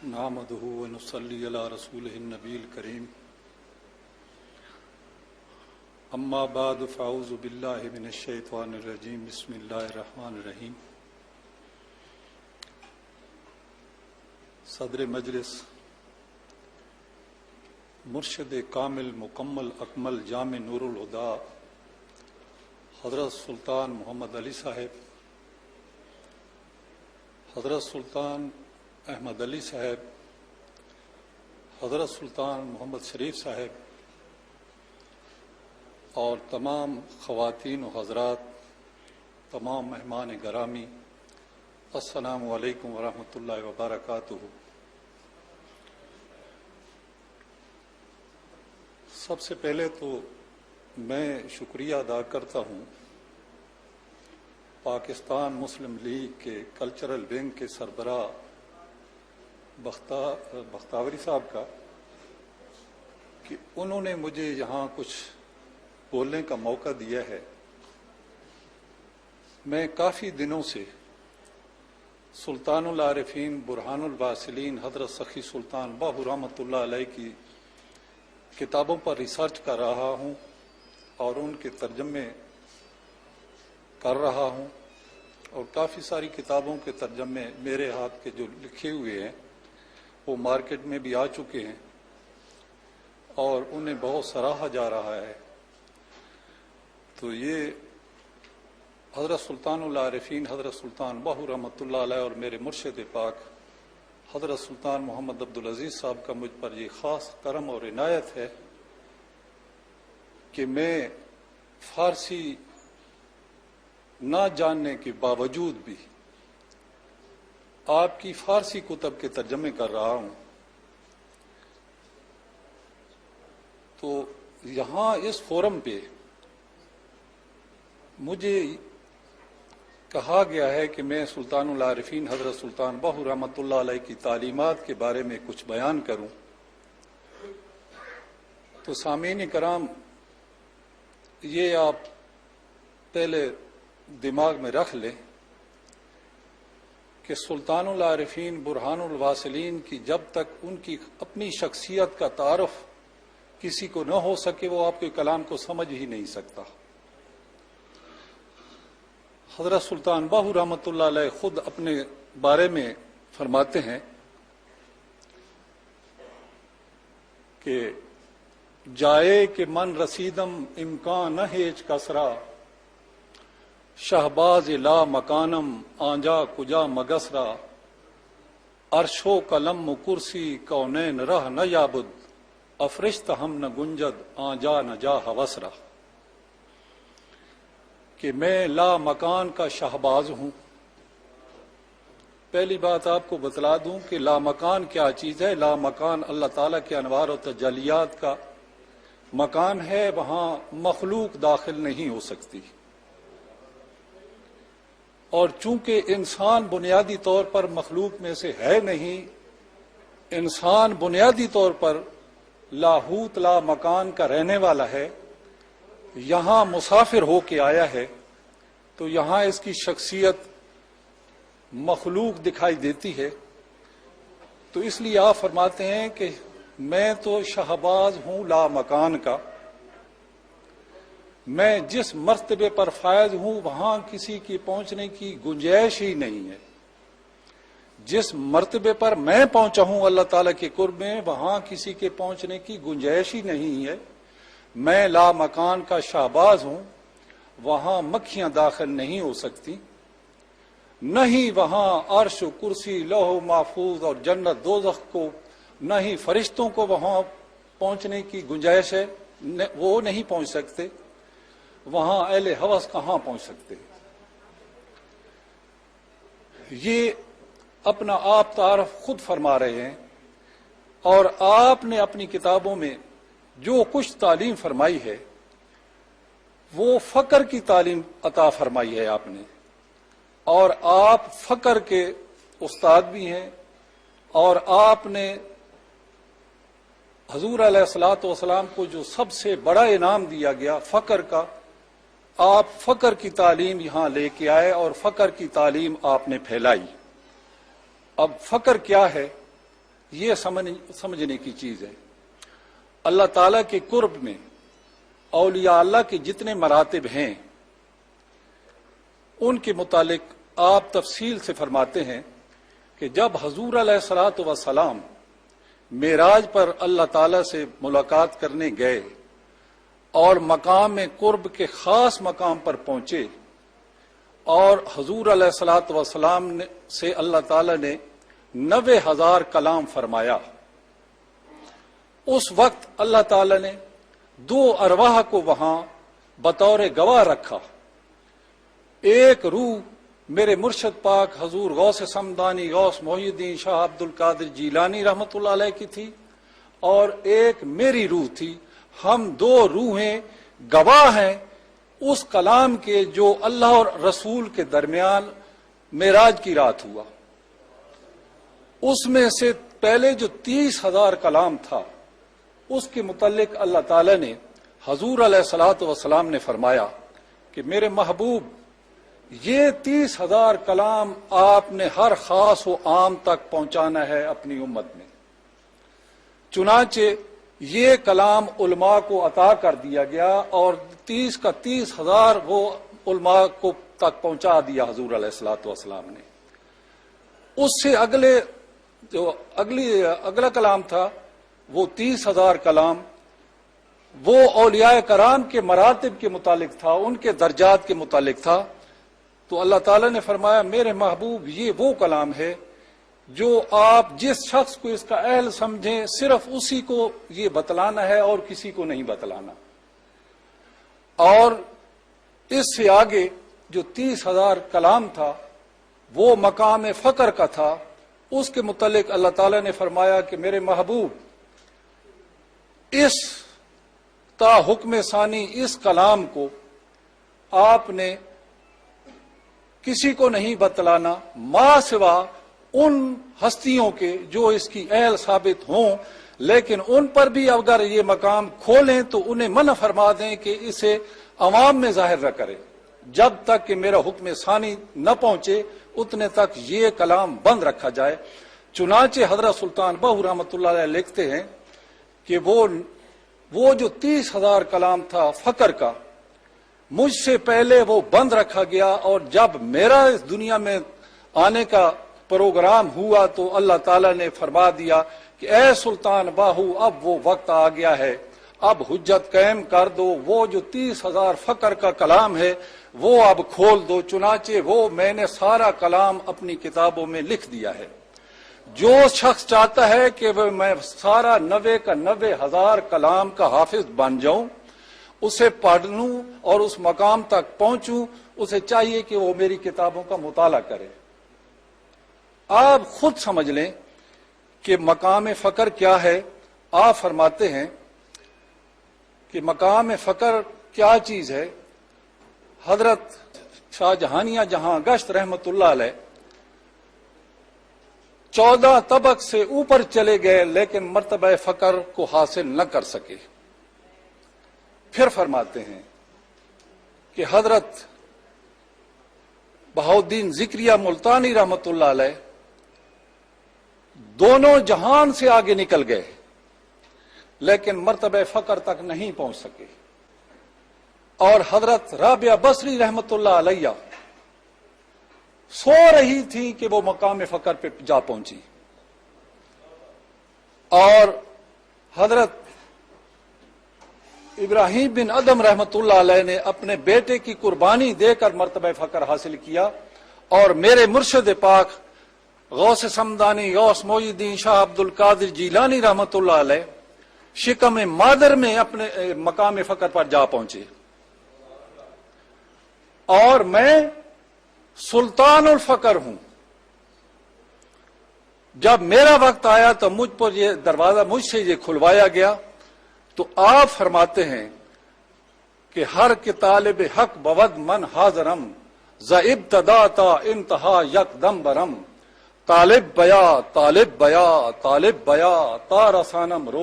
نحمدہ ونصلی علی رسولہ النبی الکریم اما بعد فاعوذ باللہ من الشیطان الرجیم بسم اللہ الرحمن الرحیم۔ صدر مجلس مرشد کامل مکمل اکمل جامع نور الہدا حضرت سلطان محمد علی صاحب، حضرت سلطان احمد علی صاحب، حضرت سلطان محمد شریف صاحب اور تمام خواتین و حضرات، تمام مہمان گرامی، السلام علیکم ورحمۃ اللہ وبرکاتہ۔ سب سے پہلے تو میں شکریہ ادا کرتا ہوں پاکستان مسلم لیگ کے کلچرل ونگ کے سربراہ بختیاری صاحب کا کہ انہوں نے مجھے یہاں کچھ بولنے کا موقع دیا ہے۔ میں کافی دنوں سے سلطان العارفین برہان الواصلین حضرت سخی سلطان باہو رحمۃ اللہ علیہ کی کتابوں پر ریسرچ کر رہا ہوں اور ان کے ترجمے کر رہا ہوں، اور کافی ساری کتابوں کے ترجمے میرے ہاتھ کے جو لکھے ہوئے ہیں وہ مارکیٹ میں بھی آ چکے ہیں اور انہیں بہت سراہا جا رہا ہے۔ تو یہ حضرت سلطان العارفین حضرت سلطان باہو رحمۃ اللہ علیہ اور میرے مرشد پاک حضرت سلطان محمد عبدالعزیز صاحب کا مجھ پر یہ خاص کرم اور عنایت ہے کہ میں فارسی نہ جاننے کے باوجود بھی آپ کی فارسی کتب کے ترجمے کر رہا ہوں۔ تو یہاں اس فورم پہ مجھے کہا گیا ہے کہ میں سلطان العارفین حضرت سلطان باہو رحمۃ اللہ علیہ کی تعلیمات کے بارے میں کچھ بیان کروں۔ تو سامعین کرام، یہ آپ پہلے دماغ میں رکھ لیں کہ سلطان العارفین برہان الواصلین کی جب تک ان کی اپنی شخصیت کا تعارف کسی کو نہ ہو سکے وہ آپ کے کلام کو سمجھ ہی نہیں سکتا۔ حضرت سلطان باہو رحمۃ اللہ علیہ خود اپنے بارے میں فرماتے ہیں کہ جائے کہ من رسیدم امکان نہ ہیچ کسرا، شہباز لا مکانم آنجا کجا مگسرا، عرش و قلم و کرسی کونین رہ نہ یابد، افرشت ہم نہ گنجد آنجا نہ جا ہوسرا۔ کہ میں لا مکان کا شہباز ہوں۔ پہلی بات آپ کو بتلا دوں کہ لا مکان کیا چیز ہے۔ لا مکان اللہ تعالیٰ کے انوار و تجلیات کا مکان ہے، وہاں مخلوق داخل نہیں ہو سکتی، اور چونکہ انسان بنیادی طور پر مخلوق میں سے ہے نہیں، انسان بنیادی طور پر لاہوت لا مکان کا رہنے والا ہے، یہاں مسافر ہو کے آیا ہے، تو یہاں اس کی شخصیت مخلوق دکھائی دیتی ہے۔ تو اس لیے آپ فرماتے ہیں کہ میں تو شہباز ہوں لا مکان کا، میں جس مرتبے پر فائز ہوں وہاں کسی کی پہنچنے کی گنجائش ہی نہیں ہے۔ جس مرتبے پر میں پہنچا ہوں اللہ تعالیٰ کے قرب میں، وہاں کسی کے پہنچنے کی گنجائش ہی نہیں ہے۔ میں لا مکان کا شہباز ہوں، وہاں مکھیاں داخل نہیں ہو سکتی، نہ ہی وہاں عرش و کرسی لوح و محفوظ اور جنت دوزخ کو، نہ ہی فرشتوں کو وہاں پہنچنے کی گنجائش ہے، وہ نہیں پہنچ سکتے۔ وہاں اہل ہوس کہاں پہنچ سکتے؟ یہ اپنا آپ تعارف خود فرما رہے ہیں، اور آپ نے اپنی کتابوں میں جو کچھ تعلیم فرمائی ہے وہ فقر کی تعلیم عطا فرمائی ہے آپ نے، اور آپ فقر کے استاد بھی ہیں، اور آپ نے حضور علیہ الصلوۃ والسلام کو جو سب سے بڑا انعام دیا گیا فقر کا، آپ فقر کی تعلیم یہاں لے کے آئے اور فقر کی تعلیم آپ نے پھیلائی۔ اب فقر کیا ہے؟ یہ سمجھنے کی چیز ہے۔ اللہ تعالیٰ کے قرب میں اولیاء اللہ کے جتنے مراتب ہیں ان کے متعلق آپ تفصیل سے فرماتے ہیں کہ جب حضور علیہ الصلوۃ والسلام معراج پر اللہ تعالیٰ سے ملاقات کرنے گئے اور مقام قرب کے خاص مقام پر پہنچے اور حضور علیہ الصلوۃ والسلام سے اللہ تعالیٰ نے 90,000 کلام فرمایا، اس وقت اللہ تعالیٰ نے 2 ارواح کو وہاں بطور گواہ رکھا۔ ایک روح میرے مرشد پاک حضور غوث سمدانی غوث محی الدین شاہ عبد القادر جیلانی رحمۃ اللہ علیہ کی تھی اور ایک میری روح تھی۔ ہم 2 روحیں گواہ ہیں اس کلام کے جو اللہ اور رسول کے درمیان معراج کی رات ہوا۔ اس میں سے پہلے جو 30,000 کلام تھا اس کے متعلق اللہ تعالیٰ نے حضور علیہ الصلوۃ والسلام نے فرمایا کہ میرے محبوب یہ 30,000 کلام آپ نے ہر خاص و عام تک پہنچانا ہے اپنی امت میں۔ چنانچہ یہ کلام علماء کو عطا کر دیا گیا اور 30 کا 30,000 وہ علماء کو تک پہنچا دیا حضور علیہ الصلوۃ والسلام نے۔ اس سے اگلا کلام تھا وہ 30,000 کلام وہ اولیاء کرام کے مراتب کے متعلق تھا، ان کے درجات کے متعلق تھا۔ تو اللہ تعالیٰ نے فرمایا میرے محبوب یہ وہ کلام ہے جو آپ جس شخص کو اس کا اہل سمجھیں صرف اسی کو یہ بتلانا ہے اور کسی کو نہیں بتلانا۔ اور اس سے آگے جو 30,000 کلام تھا وہ مقام فقر کا تھا، اس کے متعلق اللہ تعالیٰ نے فرمایا کہ میرے محبوب اس تا حکم ثانی اس کلام کو آپ نے کسی کو نہیں بتلانا ما سوا ان ہستیوں کے جو اس کی اہل ثابت ہوں، لیکن ان پر بھی اگر یہ مقام کھولیں تو انہیں منع فرما دیں کہ اسے عوام میں ظاہر نہ کرے، جب تک کہ میرا حکم ثانی نہ پہنچے اتنے تک یہ کلام بند رکھا جائے۔ چنانچہ حضرت سلطان بہو رحمۃ اللہ علیہ لکھتے ہیں کہ وہ جو 30,000 کلام تھا فقر کا مجھ سے پہلے وہ بند رکھا گیا، اور جب میرا اس دنیا میں آنے کا پروگرام ہوا تو اللہ تعالیٰ نے فرما دیا کہ اے سلطان باہو اب وہ وقت آ گیا ہے، اب حجت قائم کر دو، وہ جو 30,000 فقر کا کلام ہے وہ اب کھول دو۔ چنانچہ وہ میں نے سارا کلام اپنی کتابوں میں لکھ دیا ہے۔ جو شخص چاہتا ہے کہ میں سارا 90 کا 90,000 کلام کا حافظ بن جاؤں، اسے پڑھ لوں اور اس مقام تک پہنچوں، اسے چاہیے کہ وہ میری کتابوں کا مطالعہ کرے۔ آپ خود سمجھ لیں کہ مقام فقر کیا ہے۔ آپ فرماتے ہیں کہ مقام فقر کیا چیز ہے۔ حضرت شاہ جہانیہ جہاں گشت رحمت اللہ علیہ 14 طبق سے اوپر چلے گئے لیکن مرتبہ فقر کو حاصل نہ کر سکے۔ پھر فرماتے ہیں کہ حضرت بہاؤالدین ذکریہ ملتانی رحمت اللہ علیہ دونوں جہان سے آگے نکل گئے لیکن مرتبہ فقر تک نہیں پہنچ سکے، اور حضرت رابعہ بصری رحمت اللہ علیہ سو رہی تھی کہ وہ مقام فقر پہ جا پہنچی، اور حضرت ابراہیم بن ادم رحمت اللہ علیہ نے اپنے بیٹے کی قربانی دے کر مرتبہ فقر حاصل کیا، اور میرے مرشد پاک غوث سمدانی غوث محی الدین شاہ عبد القادر جیلانی رحمت اللہ علیہ شکم مادر میں اپنے مقام فقر پر جا پہنچے، اور میں سلطان الفقر ہوں۔ جب میرا وقت آیا تو مجھ پر یہ دروازہ مجھ سے یہ کھلوایا گیا۔ تو آپ فرماتے ہیں کہ ہر کے طالب حق بود من حاضرم ز ابتدا تا انتہا یک دم برم، طالب بیا طالب بیا طالب بیا تا رسانم رو